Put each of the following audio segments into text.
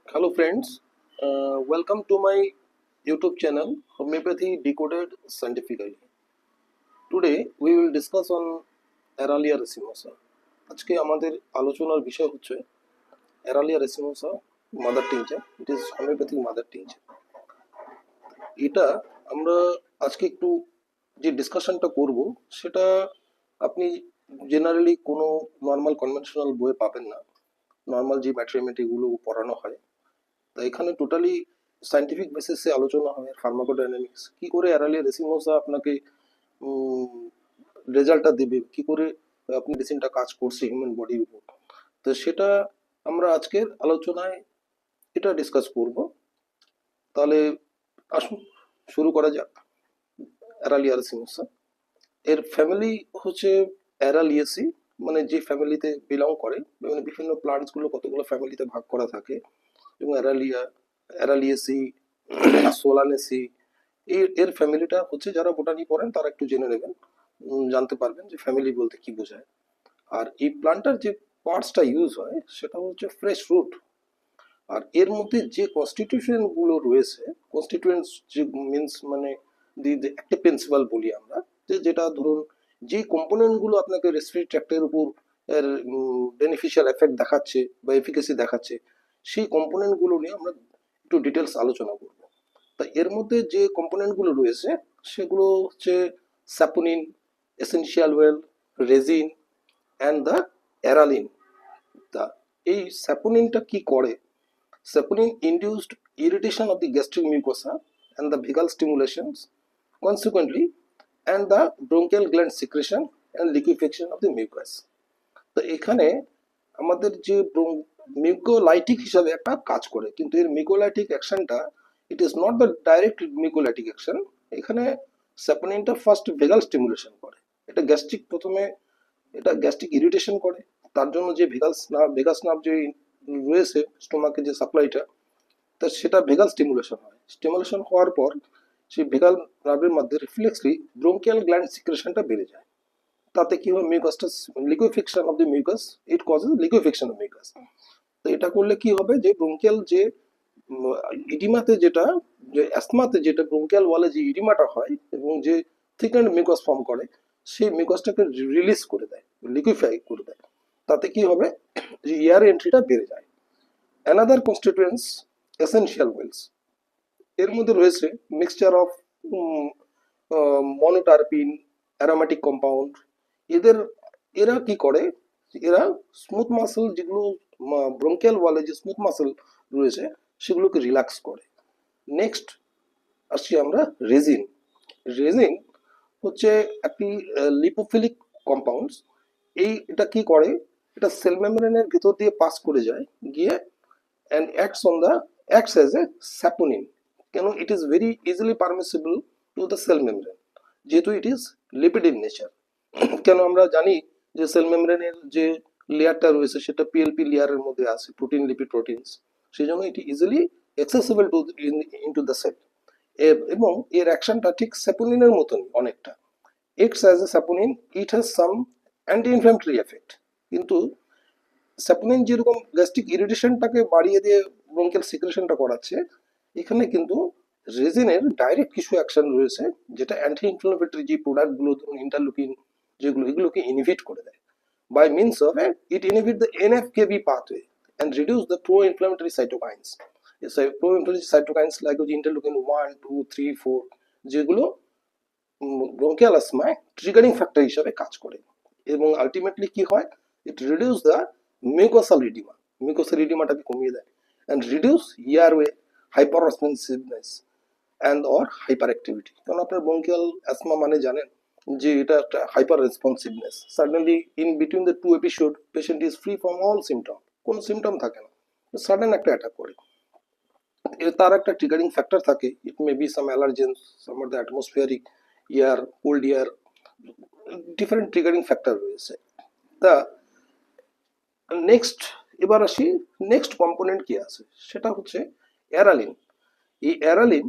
Hello friends, welcome to my YouTube channel Homeopathy Decoded Scientifically. Today we will discuss on Aralia racemosa. আজকে আমাদের আলোচনার বিষয় হচ্ছে Aralia racemosa mother tincture. It is homeopathic mother tincture. এটা আমরা আজকে একটু যে ডিসকাশনটা করব সেটা আপনি জেনারেলি কোনো নর্মাল কনভেনশনাল বইয়ে পাবেন না। নর্মাল যে ম্যাট্রিমেটিগুলো পড়ানো হয় তা এখানে টোটালি সায়েন্টিফিক বেসিসে আলোচনা হয় ফার্মাকোডাইনামিক্স কি করে অ্যারালিয়া রেসিমোসা আপনাকে রেজাল্টটা দেবে, কি করে আপনি মেডিসিনটা কাজ করছে হিউম্যান বডির উপর। তো সেটা আমরা আজকের আলোচনায় এটা ডিসকাস করব। তাহলে আসুন শুরু করা যাক। অ্যারালিয়া রেসিমোসা এর ফ্যামিলি হচ্ছে অ্যারালিয়েসি, মানে যে ফ্যামিলিতে বিলং করে, মানে বিভিন্ন প্লান্টসগুলো কতগুলো ফ্যামিলিতে ভাগ করা থাকে এবং অ্যারালিয়া, অ্যারালিয়েসি, সোলানেসি, এর ফ্যামিলিটা হচ্ছে যারা বোটানি পড়েন তারা একটু জেনে নেবেন, জানতে পারবেন যে ফ্যামিলি বলতে কি বোঝায়। আর এই প্লান্টটার যে পার্টসটা ইউজ হয় সেটা হচ্ছে ফ্রেশ ফ্রুট। আর এর মধ্যে যে কনস্টিটিউশন গুলো রয়েছে, কনস্টিটিউয়েন্টস যে মিন্স মানে দি একটা প্রিন্সিপাল বলি আমরা, যেটা ধরুন যে কম্পোনেন্ট গুলো আপনাকে রেসপিরেটরি ট্র্যাক্টের উপর এর বেনিফিশিয়াল এফেক্ট দেখাচ্ছে বা এফিকাসি দেখাচ্ছে, সেই কম্পোনেন্ট গুলো নিয়ে আমরা একটু ডিটেলস আলোচনা করব। তা এর মধ্যে যে কম্পোনেন্ট গুলো রয়েছে সেগুলো হচ্ছে saponin, essential oil, resin and the অ্যারালিন। তা এই স্যাপোনিনটা কি করে? Saponin induced irritation of the gastric mucosa and the vagal stimulations, consequently, and the bronchial gland secretion and liquefaction of the mucus. তো এখানে আমাদের যে মিউকোলাইটিক হিসাবে একটা কাজ করে, কিন্তু এর মিউকোলাইটিক অ্যাকশনটা it is not the direct mucolytic action. এখানে স্যাপোনিনটা ফার্স্ট ভেগাল স্টিমুলেশন করে। এটা গ্যাস্ট্রিক, প্রথমে এটা গ্যাস্ট্রিক ইরিটেশন করে, তার জন্য যে ভেগাস নার্ভ যে রয়েছে স্টোমাকের যে সাপ্লাইটা, তা সেটা ভেগাল স্টিমুলেশন হয়। স্টিমুলেশন হওয়ার পর সেই ভেগাল নার্ভের মধ্যে রিফ্লেক্সলি ব্রোঙ্কিয়াল গ্ল্যান্ড সিক্রেশনটা বেড়ে যায়। তাতে কি হয়, মিউকাসটা liquefaction of the mucus, it causes liquefaction of mucus. তো এটা করলে কি হবে, যে ব্রোঙ্কিয়াল যে ইডিমাতে যেটা, যে অ্যাস্তমাতে যেটা ব্রোঙ্কিয়াল ওয়ালে যে ইডিমাটা হয় এবং যে থিকেন্ড মিউকাস ফর্ম করে, সেই মিউকাসটাকে রিলিজ করে দেয়, লিকুইফাই করে দেয়। তাতে কি হবে, যে এয়ার এন্ট্রিটা বেড়ে যায়। অ্যানাদার কনস্টিটুয়েন্টস এসেনশিয়াল ওয়েলস, এর মধ্যে রয়েছে মিক্সচার অফ মনোটারপিন, অ্যারোমেটিক কম্পাউন্ড। এদের এরা কি করে, এরা স্মুথ মাসেল যেগুলো ব্রঙ্কিয়াল ওয়ালে যে স্মুথ মাসেল রয়েছে সেগুলোকে রিল্যাক্স করে। নেক্সট আসছি আমরা রেজিন। রেজিন হচ্ছে একটি লিপোফিলিক কম্পাউন্ডস। এটা কি করে, এটা সেল মেমব্রেনের ভিতর দিয়ে পাস করে যায়, গিয়ে and acts as a saponin. কেন, it is very easily permissible to the cell membrane, যেহেতু it is lipid in nature। কেন আমরা জানি যে সেল মেমব্রেনের যে লেয়ারটা রয়েছে সেটা পিএলপি লেয়ারের মধ্যে আছে, প্রোটিন লিপিড প্রোটিনস, সেই জন্য এটি easily accessible to into the cell. এবং এর অ্যাকশনটা ঠিক স্যাপোনিনের মতন অনেকটা। acts as a saponin, it has some anti-inflammatory effect, কিন্তু স্যাপোনিন যেরকম গ্যাস্ট্রিক ইরিটেশনটাকে বাড়িয়ে দিয়ে ব্রঙ্কিয়াল সিক্রেশনটা করাচ্ছে, এখানে কিন্তু রেজিনের ডাইরেক্ট কিছু অ্যাকশন রয়েছে যেটা অ্যান্টি ইনফ্লামেটরি যে প্রোডাক্টগুলো, ধরুন ইন্টারলুকিন যেগুলো, এগুলোকে ইনহিবিট করে দেয়। By means of it inhibit the NFKB pathway and reduce the pro inflammatory cytokines. Pro inflammatory cytokines like হচ্ছে ইন্টারলুকিন 1, 2, 3, 4, যেগুলো ব্রঙ্কিয়াল অ্যাজমায় ট্রিগারিং ফ্যাক্টর হিসাবে কাজ করে। এবং আলটিমেটলি কি হয়, it reduce the mucosal edema, mucosal ইডিমাটাকে কমিয়ে দেয়, and reduce airway hyper responsiveness and or hyper activity. কারণ আপনার ব্রঙ্কিয়াল অ্যাসমা মানে জানেন যে এটা একটা hyper responsiveness. Suddenly in between the two episode patient is free from all symptom, কোনো সিমটম থাকে না, সাডেন একটা অ্যাটাক করে। তার একটা ট্রিগারিং ফ্যাক্টর থাকে, it may be some allergens, some of the atmospheric air, cold air, different triggering factor রয়েছে। তা নেক্সট, এবার আসি নেক্সট কম্পোনেন্ট কি আছে, সেটা হচ্ছে অ্যারালিন। এই অ্যারালিন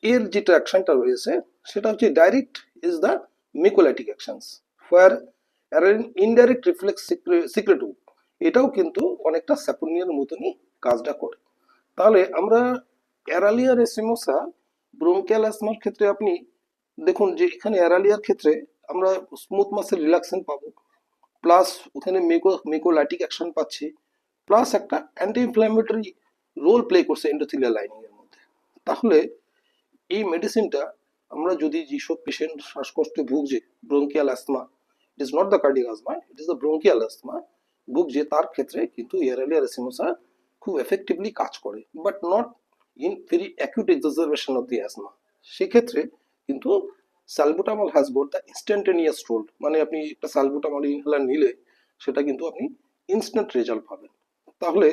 এর যেটা অ্যাকশনটা রয়েছে সেটা হচ্ছে direct is the mucolytic actions, where অ্যারালিন ইনডাইরেক্ট রিফ্লেক্স সিক্রেটিভ। এটাও কিন্তু অনেকটা স্যাপোনিনের মতনই কাজটা করে। তাহলে আমরা অ্যারালিয়া রেসিমোসা ব্রোঙ্কিয়াল অ্যাজমার ক্ষেত্রে আপনি দেখুন যে এখানে অ্যারালিয়ার ক্ষেত্রে আমরা স্মুথ মাসেল রিল্যাক্সেশন পাবো, প্লাস ওখানে মেকোলাইটিক অ্যাকশন পাচ্ছি, প্লাস একটা অ্যান্টি ইনফ্ল্যামেটরি রোল প্লে করছে এন্ডোথেলিয়াল লাইনিং এর মধ্যে। তাহলে এই মেডিসিনটা আমরা যদি যেসব পেশেন্ট শ্বাসকষ্টে ভুগছে, ব্রোঙ্কিয়াল asthma, it is not the cardiac asthma, it is the ব্রোঙ্কিয়াল asthma ভুগছে, তার ক্ষেত্রে কিন্তু এরালিয়া রেসিমোসা খুব এফেক্টিভলি কাজ করে, but not in very acute exacerbation of the asthma. সেক্ষেত্রে কিন্তু salbutamol has got the instantaneous role, মানে আপনি একটা সালবুটামল ইনহেলার নিলে সেটা কিন্তু আপনি ইনস্ট্যান্ট রেজাল্ট পাবেন। তাহলে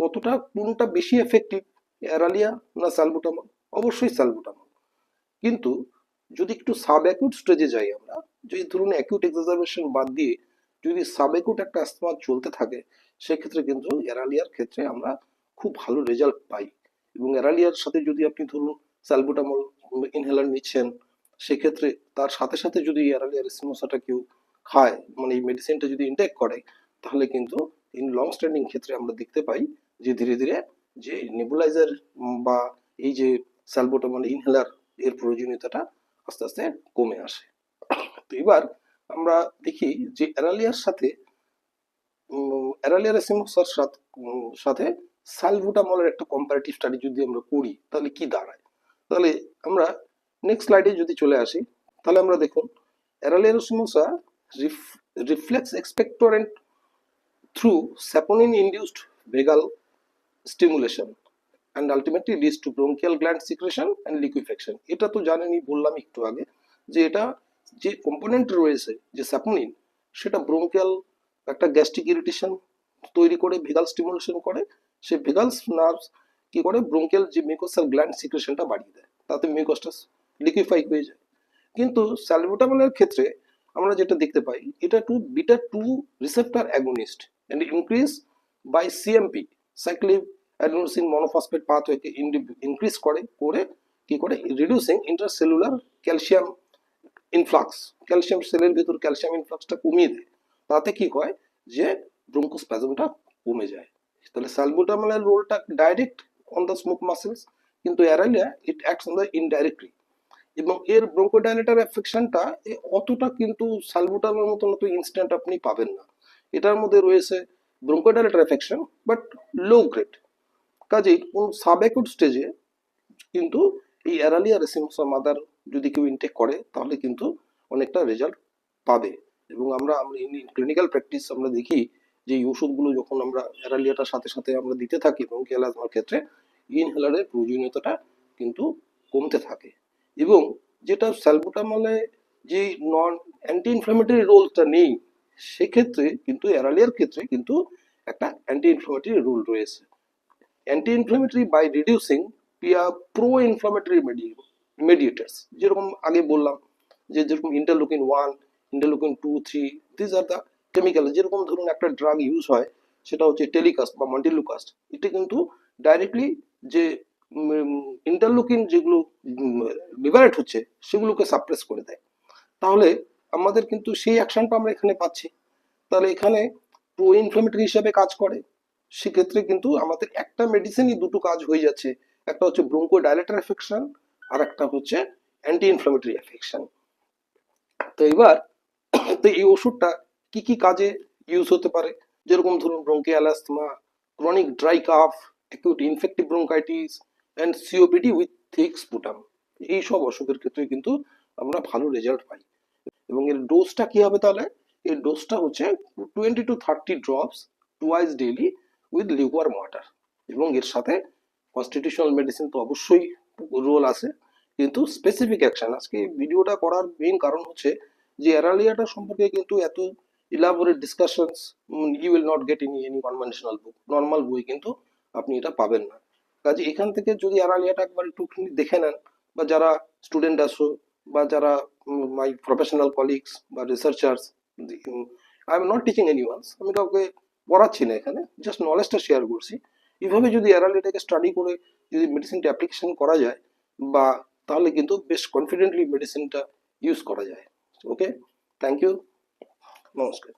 কতটা কোনটা বেশি এফেক্টিভ, অ্যারালিয়া না সালবুটামল? অবশ্যই সালবুটামল। কিন্তু যদি একটু সাব অ্যাকিউট স্টেজে যাই আমরা, যদি ধরুন অ্যাকিউট এক্সাজারবেশন বাদ দিয়ে যদি সাব অ্যাকিউট একটা অ্যাস্তমা চলতে থাকে, সেক্ষেত্রে কিন্তু অ্যারালিয়ার ক্ষেত্রে আমরা খুব ভালো রেজাল্ট পাই। এবং অ্যারালিয়ার সাথে যদি আপনি ধরুন সালবুটামল ইনহেলার নিচ্ছেন, সেক্ষেত্রে তার সাথে সাথে যদি অ্যারালিয়া রেসিমোসাটা কেউ খায়, মানে এই মেডিসিনটা যদি ইনটেক করে, তাহলে কিন্তু ইন লং স্ট্যান্ডিং ক্ষেত্রে আমরা দেখতে পাই যে ধীরে ধীরে যে নেবুলাইজার বা এই যে সালবুটামল ইনহেলার এর প্রয়োজনীয়তাটা আস্তে আস্তে কমে আসে। তো এবার আমরা দেখি যে অ্যারালিয়ার সাথে অ্যারালিয়া রেসিমোসার সাথে সালবুটামলের একটা কম্পারেটিভ স্টাডি যদি আমরা করি, তাহলে কি দাঁড়ায়। তাহলে আমরা নেক্সট স্লাইডে যদি চলে আসি, তাহলে আমরা দেখুন Aralia racemosa reflex expectorant through saponin induced vagal stimulation and ultimately leads to bronchial gland secretion and liquefaction। এটা তো জানেনই, বললাম একটু আগে যে এটা যে কম্পোনেন্ট রয়েছে যে স্যাপোনিন, সেটা ব্রোঙ্কিয়াল একটা গ্যাস্ট্রিক ইরিটেশন তৈরি করে ভেগাল স্টিমুলেশন করে, সে ভেগালস নার্ভস কি করে ব্রোঙ্কিয়াল যে মিউকোসাল গ্ল্যান্ড সিক্রেশনটা বাড়িয়ে দেয়, তাতে মিউকসটা লিকুইফাই হয়ে যায়। কিন্তু সালবুটামলের ক্ষেত্রে আমরা যেটা দেখতে পাই, এটা two beta 2 receptor agonist and increase by cAMP cyclic adenosine monophosphate পাথওয়েকে ইনক্রিজ করে করে কি করে reducing intercellular calcium influx, calcium সেলের ভিতর ক্যালসিয়াম ইনফ্লাক্সটা কমিয়ে দেয়, তাতে কি হয় যে ব্রঙ্কোস্প্যাজমটা কমে যায়। তাহলে সালবুটামলের রোলটা direct on the smooth muscles, কিন্তু Aralia it acts on the indirectly. এবং এর ব্রঙ্কোডাইলেটর এফেকশনটা অতটা কিন্তু সালবুটামের মতো অত ইনস্ট্যান্ট আপনি পাবেন না। এটার মধ্যে রয়েছে bronchodilator affection, but low grade. কাজেই কোন সাব অ্যাকিউট স্টেজে কিন্তু এই অ্যারালিয়া রেসিমোসা মাদার যদি কেউ ইনটেক করে, তাহলে কিন্তু অনেকটা রেজাল্ট পাবে। এবং আমরা ক্লিনিক্যাল প্র্যাকটিস আমরা দেখি যে এই ওষুধগুলো যখন আমরা অ্যারালিয়াটার সাথে সাথে আমরা দিতে থাকি ব্রঙ্কিয়াল অ্যাজমার ক্ষেত্রে, ইনহেলারের প্রয়োজনীয়তাটা কিন্তু কমতে থাকে। এবং যেটা স্যালবুটামলে যে নন অ্যান্টি ইনফ্লামেটরি রোলটা নেই, সেক্ষেত্রে কিন্তু অ্যারালিয়ার ক্ষেত্রে কিন্তু একটা অ্যান্টি ইনফ্লামেটরি রোল রয়েছে। Anti inflammatory by reducing pro inflammatory mediators, যেরকম আগে বললাম যে যেরকম interleukin 1, interleukin 2, 3, this are the chemical. যেরকম ধরুন একটা ড্রাগ ইউজ হয়, সেটা হচ্ছে টেলিকাস্ট বা মন্টিলুকাস্ট, এটা কিন্তু ডাইরেক্টলি যে ইন্টারলুকিন যেগুলো লিবারেট হচ্ছে সেগুলোকে সাপ্রেস করে দেয়। তাহলে আমাদের কিন্তু সেই অ্যাকশনটা আমরা এখানে পাচ্ছি। তাহলে এখানে প্রো ইনফ্লামেটরি হিসাবে কাজ করে, সেক্ষেত্রে কিন্তু আমাদের একটা মেডিসিনই দুটো কাজ হয়ে যাচ্ছে, একটা হচ্ছে ব্রোঙ্কোডাইলেটর এফেকশন আর একটা হচ্ছে অ্যান্টি ইনফ্লামেটরি এফেকশন। তো এবার তো এই ওষুধটা কি কি কাজে ইউজ হতে পারে, যেরকম ধরুন bronchial asthma, chronic dry calf, acute infective bronchitis and COPD with thick sputum, এই সব অসুখের ক্ষেত্রে কিন্তু আমরা ভালো রেজাল্ট পাই। এবং এর ডোজটা কি হবে তাহলে, এর ডোজটা হচ্ছে 20 to 30 drops twice daily with lukewarm water. এবং এর সাথে কনস্টিটিউশনাল মেডিসিন তো অবশ্যই রোল আছে, কিন্তু স্পেসিফিক অ্যাকশন। আজকে ভিডিওটা করার মেইন কারণ হচ্ছে যে অ্যারালিয়াটা সম্পর্কে কিন্তু এত elaborate discussions you will not get in any conventional book, normal বই কিন্তু আপনি এটা পাবেন না। কাজে এখান থেকে যদি অ্যারালিয়াটা একবার একটু দেখে নেন, বা যারা স্টুডেন্ট আসো বা যারা মাই প্রফেশনাল কলিগস বা researchers, I am not teaching any ones, আমি কাউকে পড়াচ্ছি না এখানে, জাস্ট নলেজটা শেয়ার করছি। এইভাবে যদি অ্যারালিয়াটাকে স্টাডি করে যদি মেডিসিনটা অ্যাপ্লিকেশন করা যায়, বা তাহলে কিন্তু বেশ কনফিডেন্টলি মেডিসিনটা ইউজ করা যায়। ওকে, থ্যাংক ইউ, নমস্কার।